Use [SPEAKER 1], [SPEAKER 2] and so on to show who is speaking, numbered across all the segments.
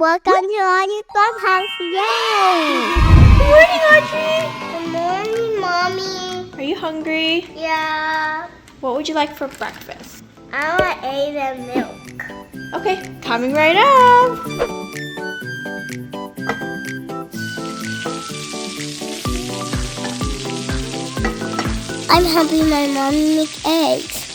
[SPEAKER 1] welcome to Audrey's farmhouse. Yay!
[SPEAKER 2] Good morning, Audrey.
[SPEAKER 1] Good morning, Mommy.
[SPEAKER 2] Are you hungry?
[SPEAKER 1] Yeah.
[SPEAKER 2] What would you like for breakfast?
[SPEAKER 1] I want eggs and milk.
[SPEAKER 2] Okay, coming right up.
[SPEAKER 1] I'm helping my mom make eggs.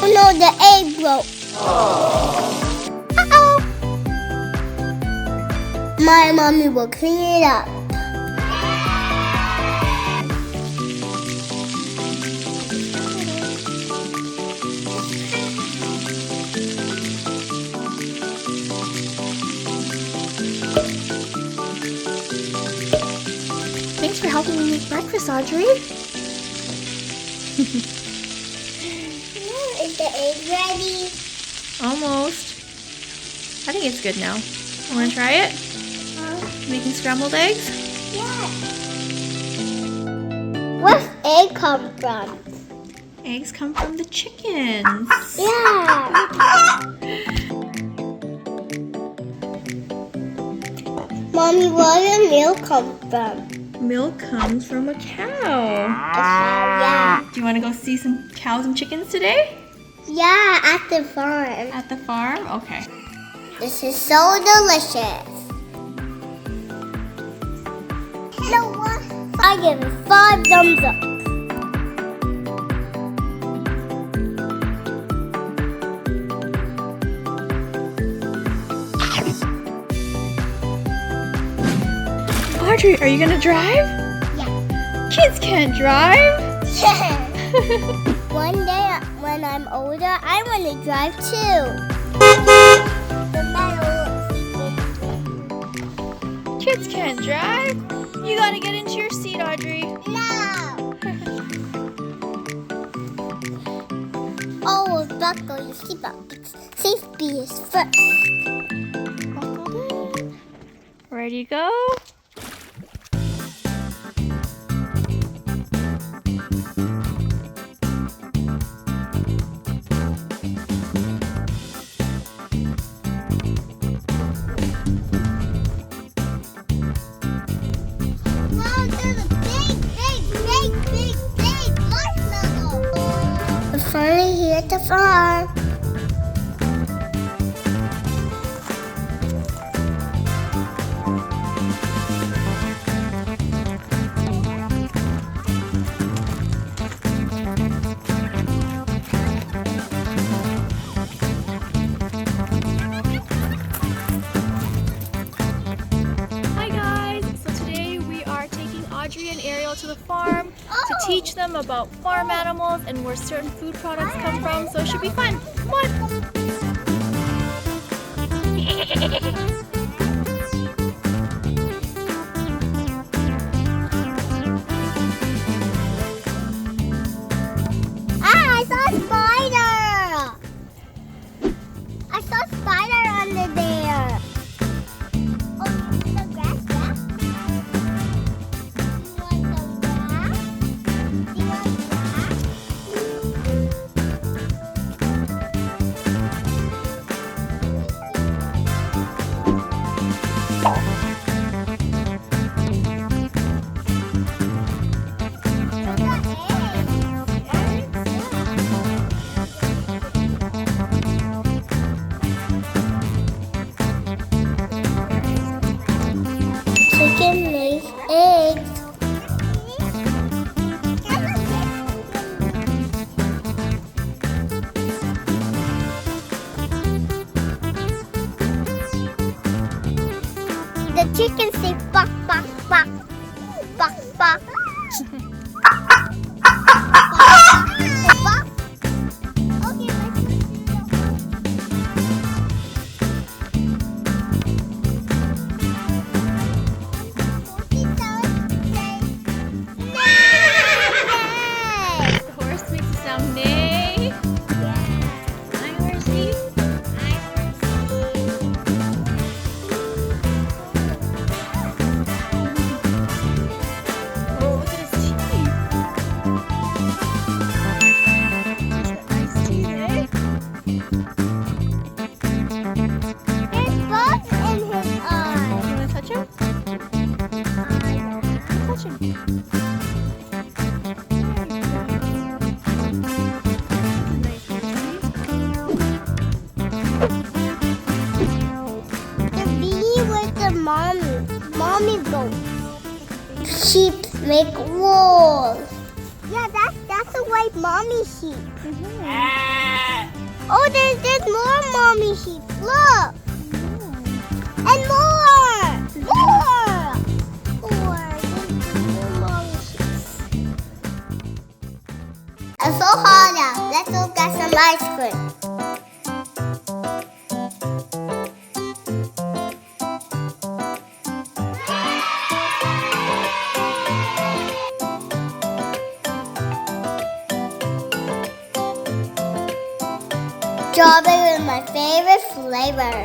[SPEAKER 1] Oh no, the egg broke. Uh-oh. My mommy will clean it up.
[SPEAKER 2] Thanks for helping me make breakfast, Audrey.
[SPEAKER 1] Is the egg ready?
[SPEAKER 2] Almost. I think it's good now. Want to try it? Making scrambled eggs?
[SPEAKER 1] Yeah. Where's egg come from?
[SPEAKER 2] Eggs come from the chickens.
[SPEAKER 1] Yeah. Mommy, where does milk come from?
[SPEAKER 2] Milk comes from a cow.
[SPEAKER 1] Yeah.
[SPEAKER 2] Do you want to go see some cows and chickens today?
[SPEAKER 1] Yeah, at the farm.
[SPEAKER 2] At the farm? Okay.
[SPEAKER 1] This is so delicious. You know what? I give it 5 thumbs up.
[SPEAKER 2] Audrey, are you gonna drive?
[SPEAKER 1] Yeah.
[SPEAKER 2] Kids can't drive.
[SPEAKER 1] One day when I'm older, I want to drive too. The metal.
[SPEAKER 2] Kids can't drive. You gotta get into your seat, Audrey.
[SPEAKER 1] No. Oh, buckle your seatbelt. Safety is first.
[SPEAKER 2] Buckled in. Ready to go?
[SPEAKER 1] Wow, there's a big marshmallow. We're finally here at the farm.
[SPEAKER 2] Hi guys! So today we are taking Audrey and Ariel to the farm to teach them about farm animals and where certain food products come from, so it should be fun. Come on!
[SPEAKER 1] I saw a spider! I saw a spider under there. Oh, the grass back? You want some grass? You want grass? Chicken lays eggs. The chickens say bok, bok, bok, bok, bok. Okay, let's do
[SPEAKER 2] The horse makes a sound neigh. Hi, horsey.
[SPEAKER 1] The bee was the mommy goat. Sheep make wool. Yeah, that's a white mommy sheep. Oh, there's more mommy sheep. Look. And more. There's more mommy sheep. It's so hot out. Let's go get some ice cream. Strawberry is my favorite flavor.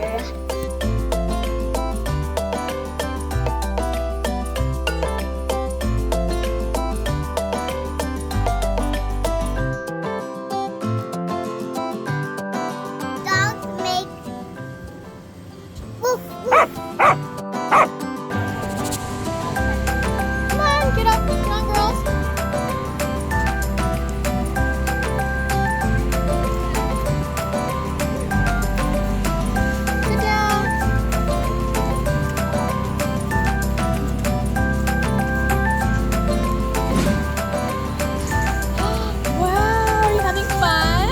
[SPEAKER 1] Dogs make woof woof.
[SPEAKER 2] Come on, get up. Come on, girls. Sit down. Wow, are you having fun?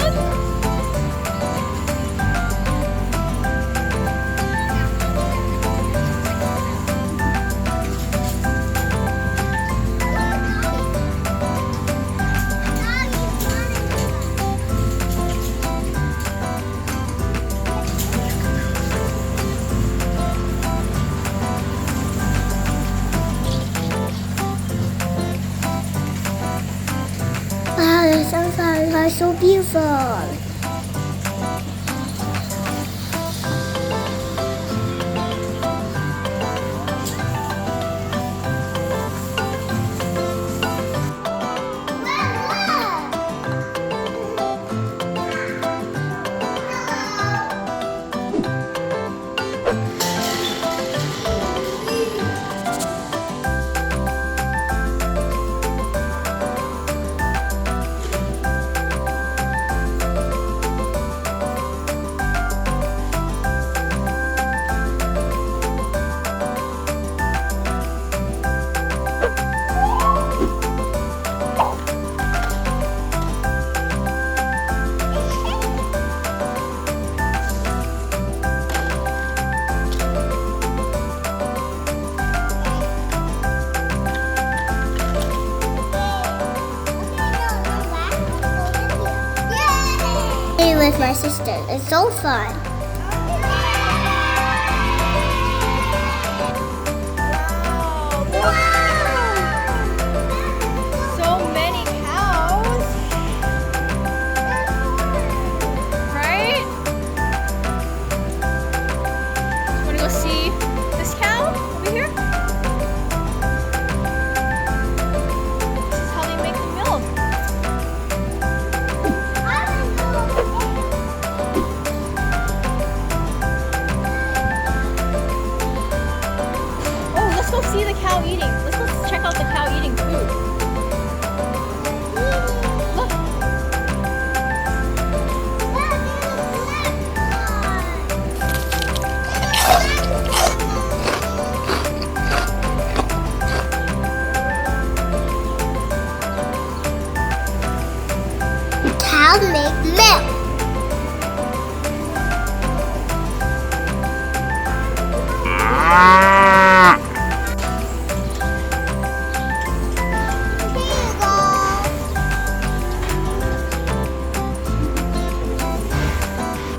[SPEAKER 1] Wow, the sunflowers are so beautiful. With my sister. It's so fun.
[SPEAKER 2] So many cows. Right? Want to go see this cow over here? This is how they make the milk. Let's go see the cow eating. Let's go check out the cow eating food. Look.
[SPEAKER 1] Cows make milk.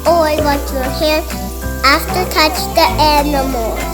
[SPEAKER 1] Oh, I want your hair after touch the animals.